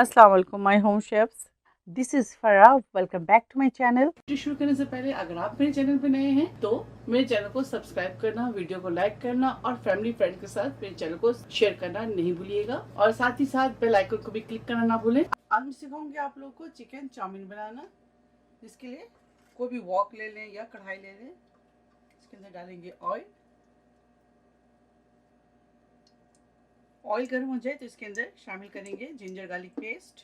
अस्सलाम वालेकुम my home chefs, this is Farah. Welcome back to my channel. शुरू करने से पहले अगर आप मेरे चैनल पे नए हैं तो मेरे चैनल को सब्सक्राइब करना, वीडियो को लाइक करना और फैमिली फ्रेंड के साथ मेरे चैनल को शेयर करना नहीं भूलिएगा और साथ ही साथ बेल आइकन को भी क्लिक करना ना भूलें। आज मैं सिखाऊंगी आप लोगों को चिकन चाउमीन बनाना। जिसके लिए कोई भी वॉक ले लें या कढ़ाई ले लें। इसके अंदर डालेंगे ऑयल। ऑयल गर्म हो जाए तो इसके अंदर शामिल करेंगे जिंजर गार्लिक पेस्ट।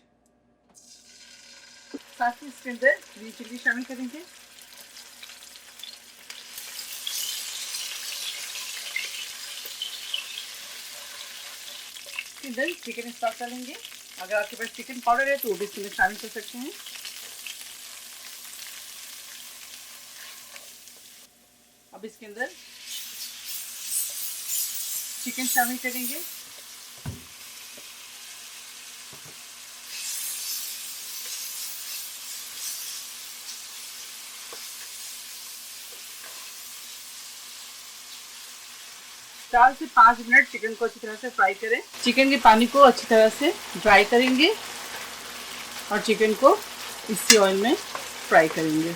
साथ ही इसके अंदर ग्रीन चिल्ली शामिल करेंगे। इसके अंदर चिकन स्टॉक डालेंगे। अगर आपके पास चिकन पाउडर है तो वो भी इसके अंदर शामिल कर सकते हैं। अब इसके अंदर चिकन शामिल करेंगे। चार से 5 मिनट चिकन को अच्छी तरह से फ्राई करें। चिकन के पानी को अच्छी तरह से ड्राई करेंगे और चिकन को इसी ऑयल में फ्राई करेंगे।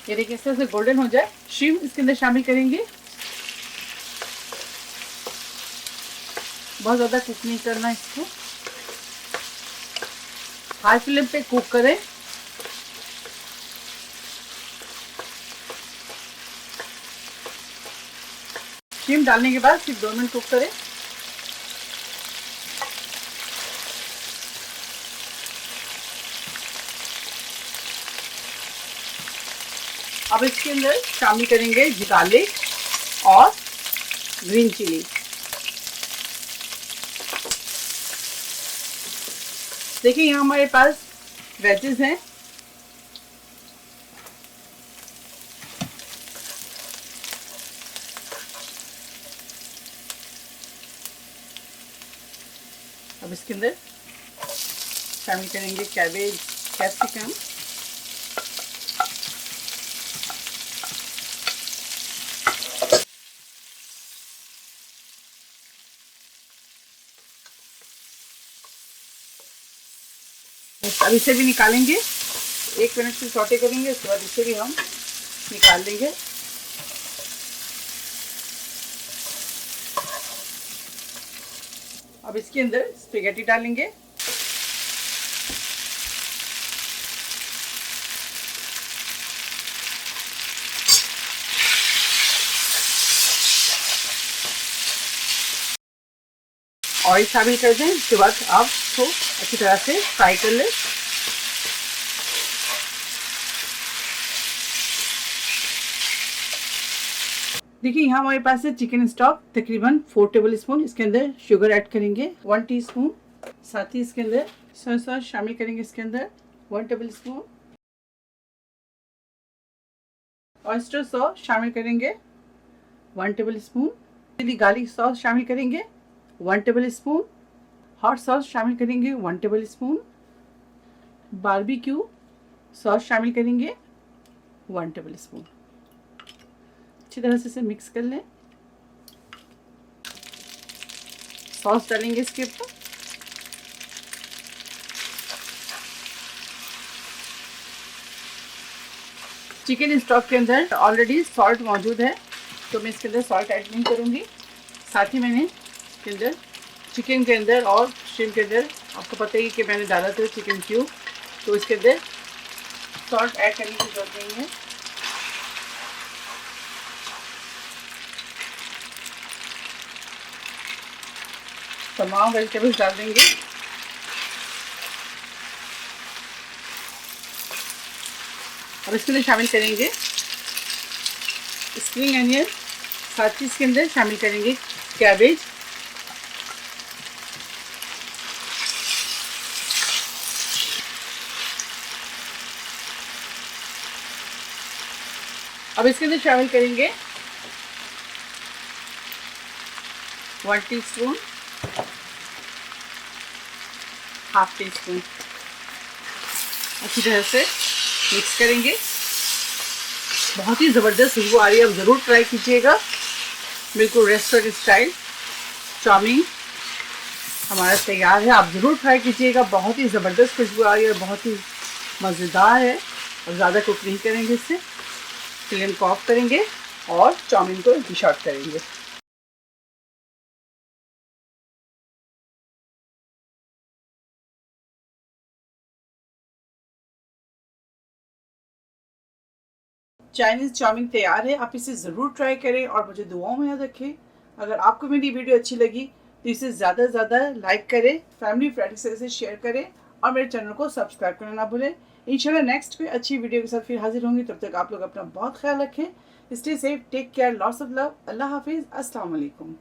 ये देखिए, इस तरह से गोल्डन हो जाए, श्रिम्प इसके अंदर शामिल करेंगे। बहुत ज़्यादा कुक नहीं करना, इसको हाई फ्लेम पे कुक करें। श्रिम्प डालने के बाद सिर्फ 2 मिनट कुक करें। अब इसके अंदर शामिल करेंगे गार्लिक और ग्रीन चिली। देखिए, यहाँ हमारे पास वेजेस हैं। अब इसके अंदर शामिल करेंगे कैबेज, कैप्सिकम। अब इसे भी निकालेंगे। 1 मिनट से सौटे करेंगे, उसके बाद इसे भी हम निकाल देंगे। अब इसके अंदर स्पेगेटी डालेंगे। ऑयल शामिल कर दें। उसके बाद आप इसको अच्छी तरह से फ्राई कर लें। देखिए, यहाँ हमारे पास है चिकन स्टॉक तकरीबन 4 टेबल स्पून। इसके अंदर शुगर ऐड करेंगे 1 टीस्पून। साथ ही इसके अंदर सोया सॉस शामिल करेंगे। इसके अंदर 1 टेबल स्पून। ऑयस्टर सॉस शामिल करेंगे 1 table spoon. Chilli garlic sauce शामिल करेंगे 1 टेबल स्पून। हॉट सॉस शामिल करेंगे 1 टेबल स्पून। बारबेक्यू सॉस शामिल करेंगे 1 टेबल स्पून। अच्छी तरह से इसे मिक्स कर लें। सॉस डालेंगे इसके ऊपर। चिकन स्टॉक के अंदर ऑलरेडी सॉल्ट मौजूद है, तो मैं इसके अंदर सॉल्ट ऐड नहीं करूंगी। साथ ही मैंने इसके अंदर चिकन के अंदर और श्रिम्प के अंदर आपको पता ही कि मैंने डाला था चिकन क्यूब, तो इसके अंदर सॉल्ट ऐड करने की जरूरत नहीं है। तमाम वेजिटेबल्स डाल देंगे। और इसके अंदर शामिल करेंगे स्प्रिंग अनियन। साथ ही इसके अंदर शामिल करेंगे कैबेज। अब इसके अंदर शामिल करेंगे 1 टीस्पून, हाफ टी स्पून। अच्छी तरह से मिक्स करेंगे। बहुत ही ज़बरदस्त खुशबू आ रही है, आप ज़रूर ट्राई कीजिएगा। बिल्कुल रेस्टोरेंट स्टाइल चाउमीन हमारा तैयार है। आप ज़रूर ट्राई कीजिएगा, बहुत ही ज़बरदस्त खुशबू आ रही है, बहुत ही मज़ेदार है। और ज़्यादा कुक नहीं करेंगे इससे, फ्लेम को ऑफ करेंगे और चाउमीन को डिश आउट करेंगे। चाइनीज़ चाउमीन तैयार है। आप इसे ज़रूर ट्राई करें और मुझे दुआओं में याद रखें। अगर आपको मेरी वीडियो अच्छी लगी तो इसे ज़्यादा से ज़्यादा लाइक करें, फैमिली फ्रेंड्स से इसे शेयर करें और मेरे चैनल को सब्सक्राइब करना ना भूलें। इंशाल्लाह नेक्स्ट कोई अच्छी वीडियो के साथ फिर हाजिर होंगी। तब तक आप लोग अपना बहुत ख्याल रखें। Stay safe, take care, lots of love. अल्लाह हाफिज़, अस्सलाम वालेकुम।